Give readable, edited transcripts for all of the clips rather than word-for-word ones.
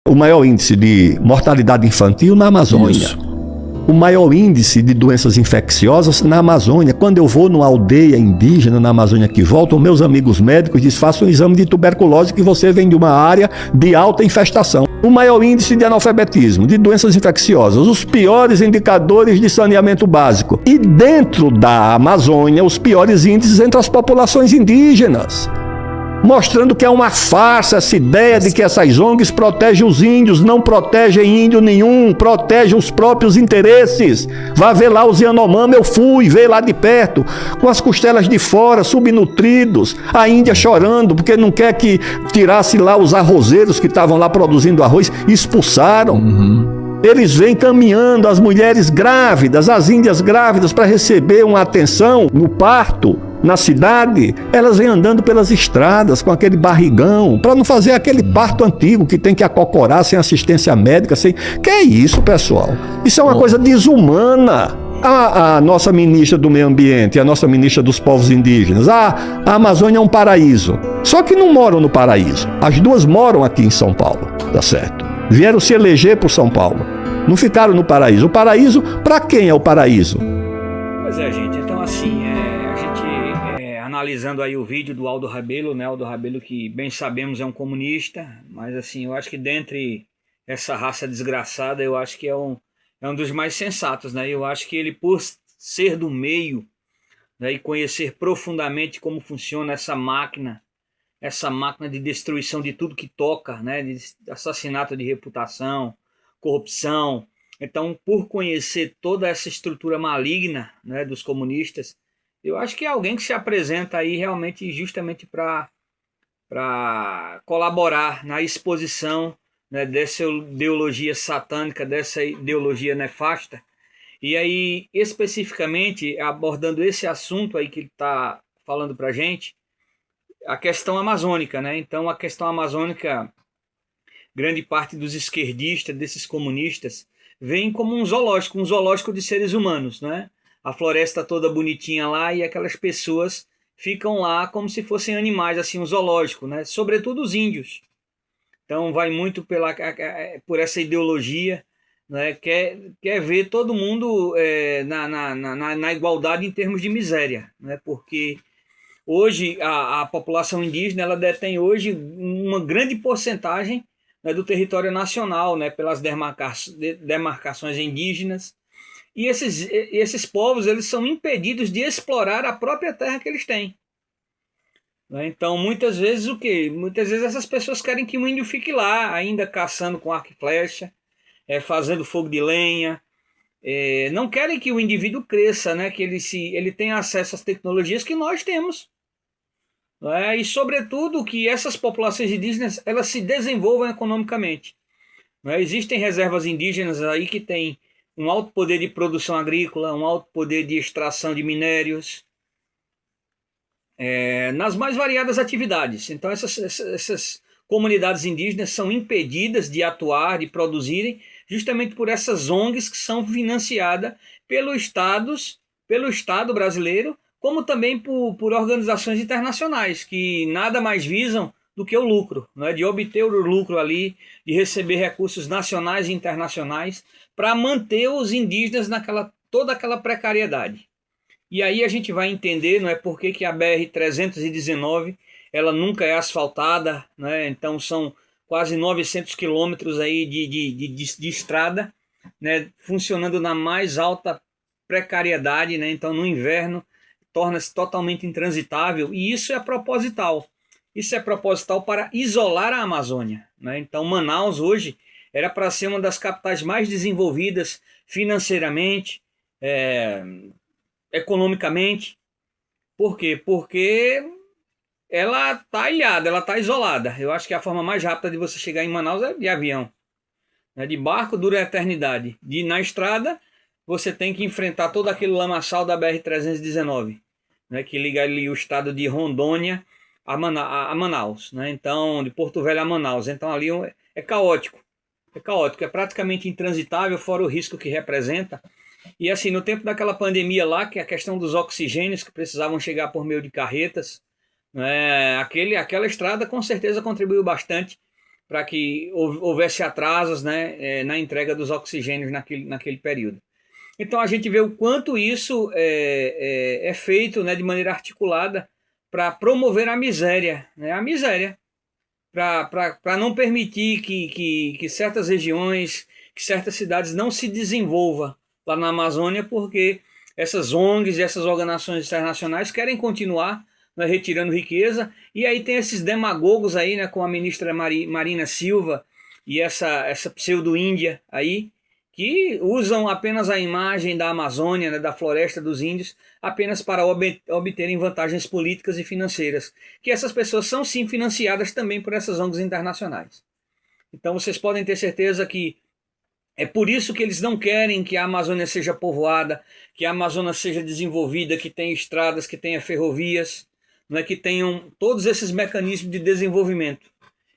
o maior índice de mortalidade infantil na Amazônia. Isso. O maior índice de doenças infecciosas na Amazônia. Quando eu vou numa aldeia indígena na Amazônia que voltam, meus amigos médicos dizem, faça um exame de tuberculose que você vem de uma área de alta infestação. O maior índice de analfabetismo, de doenças infecciosas, os piores indicadores de saneamento básico. E dentro da Amazônia, os piores índices entre as populações indígenas. Mostrando que é uma farsa essa ideia de que essas ONGs protegem os índios. Não protegem índio nenhum, protegem os próprios interesses. Vá ver lá os Yanomami, eu fui ver lá de perto, com as costelas de fora, subnutridos, a Índia chorando porque não quer que tirasse lá os arrozeiros que estavam lá produzindo arroz, expulsaram. Eles vêm caminhando, as mulheres grávidas, as índias grávidas, para receber uma atenção no parto, na cidade. Elas vêm andando pelas estradas com aquele barrigão, para não fazer aquele parto antigo que tem que acocorar sem assistência médica. Que é isso, pessoal? Isso é uma coisa desumana. A nossa ministra do Meio Ambiente, a nossa ministra dos Povos Indígenas, a Amazônia é um paraíso. Só que não moram no paraíso. As duas moram aqui em São Paulo, tá certo? Vieram se eleger por São Paulo. Não ficaram no paraíso. O paraíso, para quem é o paraíso? Pois é, gente. Então, assim, a gente analisando aí o vídeo do Aldo Rabelo, né? Aldo Rabelo, que bem sabemos é um comunista, mas assim, eu acho que dentre essa raça desgraçada, eu acho que é um dos mais sensatos, né? Eu acho que ele, por ser do meio, né, e conhecer profundamente como funciona essa máquina de destruição de tudo que toca, né, de assassinato de reputação, corrupção. Então, por conhecer toda essa estrutura maligna, né, dos comunistas, eu acho que é alguém que se apresenta aí realmente justamente para colaborar na exposição, né, dessa ideologia satânica, dessa ideologia nefasta. E aí, especificamente, abordando esse assunto aí que ele está falando para a gente, a questão amazônica, né? Então, a questão amazônica, grande parte dos esquerdistas, desses comunistas, veem como um zoológico de seres humanos, né? A floresta toda bonitinha lá e aquelas pessoas ficam lá como se fossem animais, assim, um zoológico, né? Sobretudo os índios. Então, vai muito por essa ideologia, né? Quer ver todo mundo na igualdade em termos de miséria, né? Porque hoje, a população indígena ela detém hoje uma grande porcentagem, né, do território nacional, né, pelas demarcações indígenas. E esses povos eles são impedidos de explorar a própria terra que eles têm. Né? Então, muitas vezes o quê? Muitas vezes essas pessoas querem que o índio fique lá, ainda caçando com arco e flecha, fazendo fogo de lenha. Não querem que o indivíduo cresça, né, que ele tenha acesso às tecnologias que nós temos. E sobretudo que essas populações indígenas elas se desenvolvam economicamente. Existem reservas indígenas aí que têm um alto poder de produção agrícola, um alto poder de extração de minérios, nas mais variadas atividades. Então essas comunidades indígenas são impedidas de atuar, de produzirem, justamente por essas ONGs que são financiadas pelo Estado brasileiro, como também por organizações internacionais, que nada mais visam do que o lucro, né? De obter o lucro ali, de receber recursos nacionais e internacionais para manter os indígenas toda aquela precariedade. E aí a gente vai entender, não é, por que a BR-319 ela nunca é asfaltada, né? Então são quase 900 quilômetros aí de estrada, né? Funcionando na mais alta precariedade, né? Então no inverno torna-se totalmente intransitável, e isso é proposital. Isso é proposital para isolar a Amazônia, né? Então Manaus hoje era para ser uma das capitais mais desenvolvidas financeiramente, economicamente. Por quê? Porque ela está ilhada, ela está isolada. Eu acho que a forma mais rápida de você chegar em Manaus é de avião. De barco dura a eternidade. Na estrada você tem que enfrentar todo aquele lamaçal da BR-319, né, que liga ali o estado de Rondônia a Manaus, né? Então, de Porto Velho a Manaus. Então ali é caótico. É praticamente intransitável, fora o risco que representa. E assim, no tempo daquela pandemia lá, que é a questão dos oxigênios que precisavam chegar por meio de carretas, né, aquela estrada com certeza contribuiu bastante para que houvesse atrasos, né, na entrega dos oxigênios naquele período. Então a gente vê o quanto isso é feito, né, de maneira articulada para promover a miséria, né, para não permitir que certas regiões, que certas cidades não se desenvolvam lá na Amazônia, porque essas ONGs e essas organizações internacionais querem continuar, né, retirando riqueza, e aí tem esses demagogos aí, né, com a ministra Marina Silva e essa pseudo-Índia aí, que usam apenas a imagem da Amazônia, né, da floresta dos índios, apenas para obterem vantagens políticas e financeiras, que essas pessoas são sim financiadas também por essas ONGs internacionais. Então vocês podem ter certeza que é por isso que eles não querem que a Amazônia seja povoada, que a Amazônia seja desenvolvida, que tenha estradas, que tenha ferrovias, não é, que tenham todos esses mecanismos de desenvolvimento.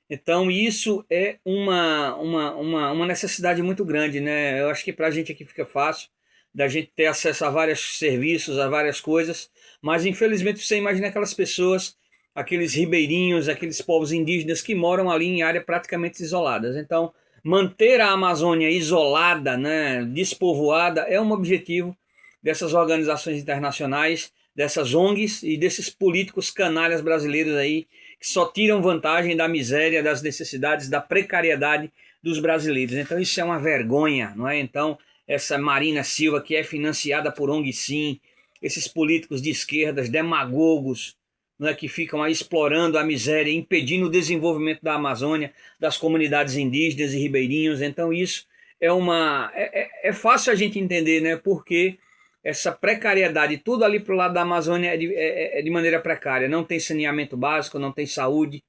Então isso é uma necessidade muito grande, né? Eu acho que para a gente aqui fica fácil da gente ter acesso a vários serviços, a várias coisas, mas infelizmente você imagina aquelas pessoas, aqueles ribeirinhos, aqueles povos indígenas que moram ali em áreas praticamente isoladas. Então manter a Amazônia isolada, né, despovoada, é um objetivo dessas organizações internacionais, dessas ONGs e desses políticos canalhas brasileiros aí, que só tiram vantagem da miséria, das necessidades, da precariedade dos brasileiros. Então isso é uma vergonha, não é? Então essa Marina Silva, que é financiada por ONG sim, esses políticos de esquerdas, demagogos, não é, que ficam aí explorando a miséria, impedindo o desenvolvimento da Amazônia, das comunidades indígenas e ribeirinhos. Então isso é fácil a gente entender, né? Porque essa precariedade, tudo ali para o lado da Amazônia é de maneira precária. Não tem saneamento básico, não tem saúde.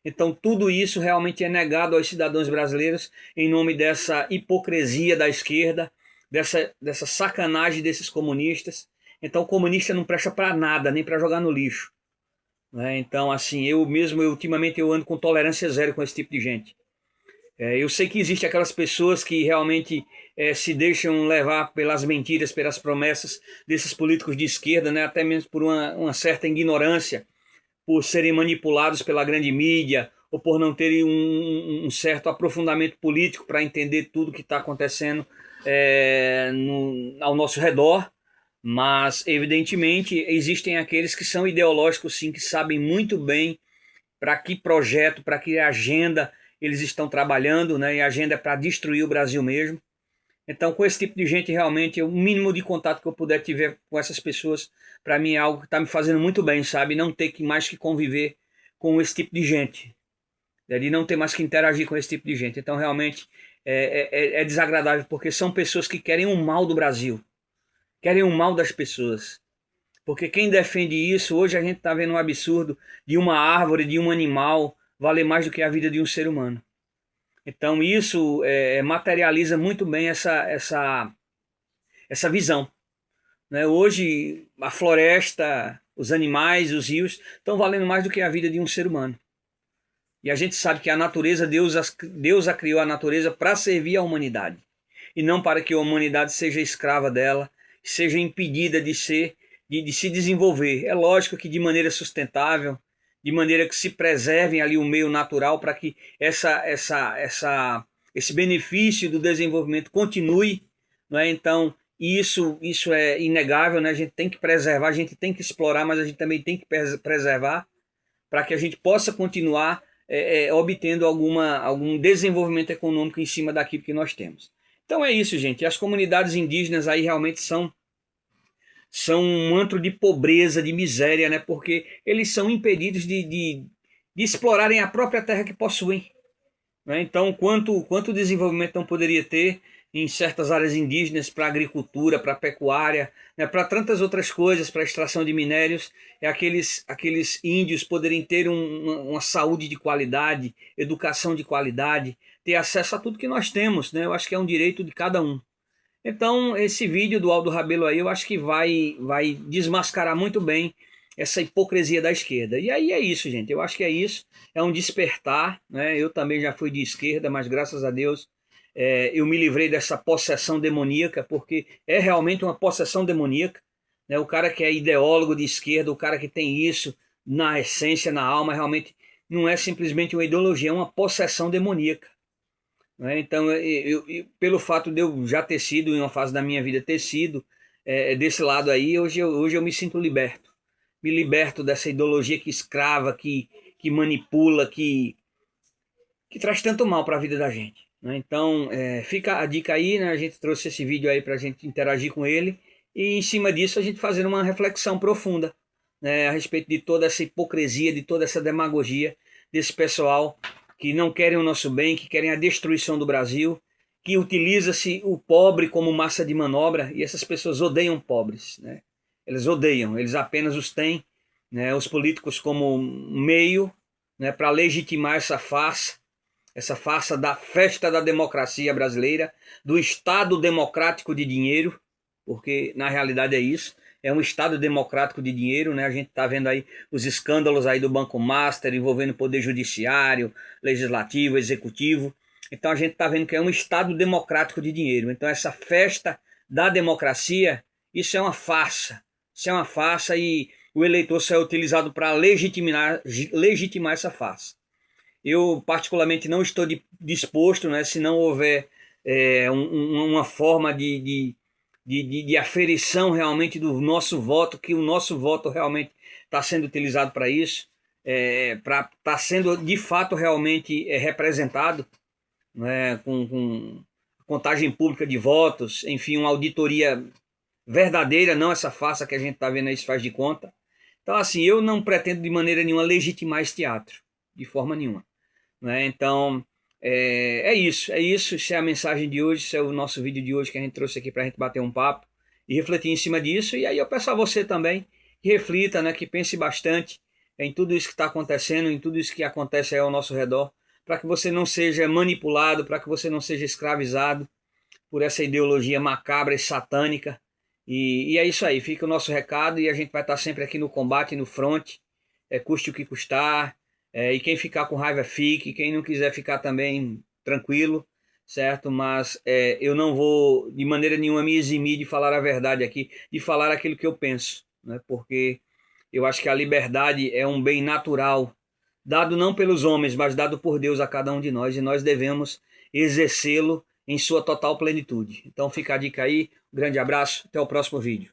Então tudo isso realmente é negado aos cidadãos brasileiros em nome dessa hipocrisia da esquerda, dessa sacanagem desses comunistas. Então o comunista não presta para nada, nem para jogar no lixo, né? Então assim, eu ultimamente eu ando com tolerância zero com esse tipo de gente. Eu sei que existe aquelas pessoas que realmente se deixam levar pelas mentiras, pelas promessas desses políticos de esquerda, né? Até mesmo por uma certa ignorância, por serem manipulados pela grande mídia ou por não terem um certo aprofundamento político para entender tudo que está acontecendo ao nosso redor. Mas, evidentemente, existem aqueles que são ideológicos, sim, que sabem muito bem para que projeto, para que agenda eles estão trabalhando, né? E a agenda é para destruir o Brasil mesmo. Então, com esse tipo de gente, realmente, o mínimo de contato que eu puder tiver com essas pessoas, para mim é algo que está me fazendo muito bem, sabe? Não ter mais que conviver com esse tipo de gente, de não ter mais que interagir com esse tipo de gente. Então, realmente, é desagradável, porque são pessoas que querem o mal do Brasil, querem o mal das pessoas. Porque quem defende isso, hoje a gente está vendo um absurdo de uma árvore, de um animal, valer mais do que a vida de um ser humano. Então isso materializa muito bem essa visão, né? Hoje a floresta, os animais, os rios estão valendo mais do que a vida de um ser humano. E a gente sabe que a natureza, Deus a criou a natureza para servir à humanidade. E não para que a humanidade seja escrava dela, seja impedida de se desenvolver. É lógico que de maneira sustentável, de maneira que se preservem ali o meio natural para que esse benefício do desenvolvimento continue, não é? Então isso é inegável, né? A gente tem que preservar, a gente tem que explorar, mas a gente também tem que preservar para que a gente possa continuar obtendo algum desenvolvimento econômico em cima daquilo que nós temos. Então é isso, gente. As comunidades indígenas aí realmente são um antro de pobreza, de miséria, né? Porque eles são impedidos de explorarem a própria terra que possuem, né? Então, quanto desenvolvimento não poderia ter em certas áreas indígenas para agricultura, para pecuária, né? Para tantas outras coisas, para extração de minérios, aqueles índios poderem ter uma saúde de qualidade, educação de qualidade, ter acesso a tudo que nós temos, né? Eu acho que é um direito de cada um. Então, esse vídeo do Aldo Rabelo aí, eu acho que vai desmascarar muito bem essa hipocrisia da esquerda. E aí é isso, gente. Eu acho que é isso. É um despertar, né? Eu também já fui de esquerda, mas graças a Deus eu me livrei dessa possessão demoníaca, porque é realmente uma possessão demoníaca, né? O cara que é ideólogo de esquerda, o cara que tem isso na essência, na alma, realmente não é simplesmente uma ideologia, é uma possessão demoníaca. Né? Então, pelo fato de eu já ter sido, em uma fase da minha vida, ter sido desse lado aí, hoje eu me sinto liberto. Me liberto dessa ideologia que escrava, que manipula, que traz tanto mal para a vida da gente. Né? Então, fica a dica aí, né? A gente trouxe esse vídeo aí para a gente interagir com ele e, em cima disso, a gente fazer uma reflexão profunda, né? A respeito de toda essa hipocrisia, de toda essa demagogia desse pessoal que não querem o nosso bem, que querem a destruição do Brasil, que utiliza-se o pobre como massa de manobra, e essas pessoas odeiam pobres. Né? Eles odeiam, eles apenas os têm, né, os políticos como meio, né, para legitimar essa farsa da festa da democracia brasileira, do Estado democrático de dinheiro, porque na realidade é isso, é um Estado democrático de dinheiro, né? A gente está vendo aí os escândalos aí do Banco Master envolvendo o Poder Judiciário, Legislativo, Executivo. Então a gente está vendo que é um Estado democrático de dinheiro. Então essa festa da democracia, isso é uma farsa. Isso é uma farsa e o eleitor só é utilizado para legitimar essa farsa. Eu particularmente não estou disposto, né, se não houver uma forma de aferição realmente do nosso voto, que o nosso voto realmente está sendo utilizado para isso, para estar sendo de fato realmente representado, né, com contagem pública de votos, enfim, uma auditoria verdadeira, não essa farsa que a gente está vendo aí, se faz de conta. Então, assim, eu não pretendo de maneira nenhuma legitimar esse teatro, de forma nenhuma. Né? Então, isso, isso é a mensagem de hoje, isso é o nosso vídeo de hoje que a gente trouxe aqui para a gente bater um papo e refletir em cima disso. E aí eu peço a você também que reflita, né, que pense bastante em tudo isso que está acontecendo, em tudo isso que acontece aí ao nosso redor, para que você não seja manipulado, para que você não seja escravizado por essa ideologia macabra e satânica. E é isso aí, fica o nosso recado e a gente vai estar sempre aqui no combate, no front, custe o que custar. E quem ficar com raiva fique, quem não quiser ficar também tranquilo, certo? Mas eu não vou de maneira nenhuma me eximir de falar a verdade aqui, de falar aquilo que eu penso, né? Porque eu acho que a liberdade é um bem natural, dado não pelos homens, mas dado por Deus a cada um de nós, e nós devemos exercê-lo em sua total plenitude. Então fica a dica aí, um grande abraço, até o próximo vídeo.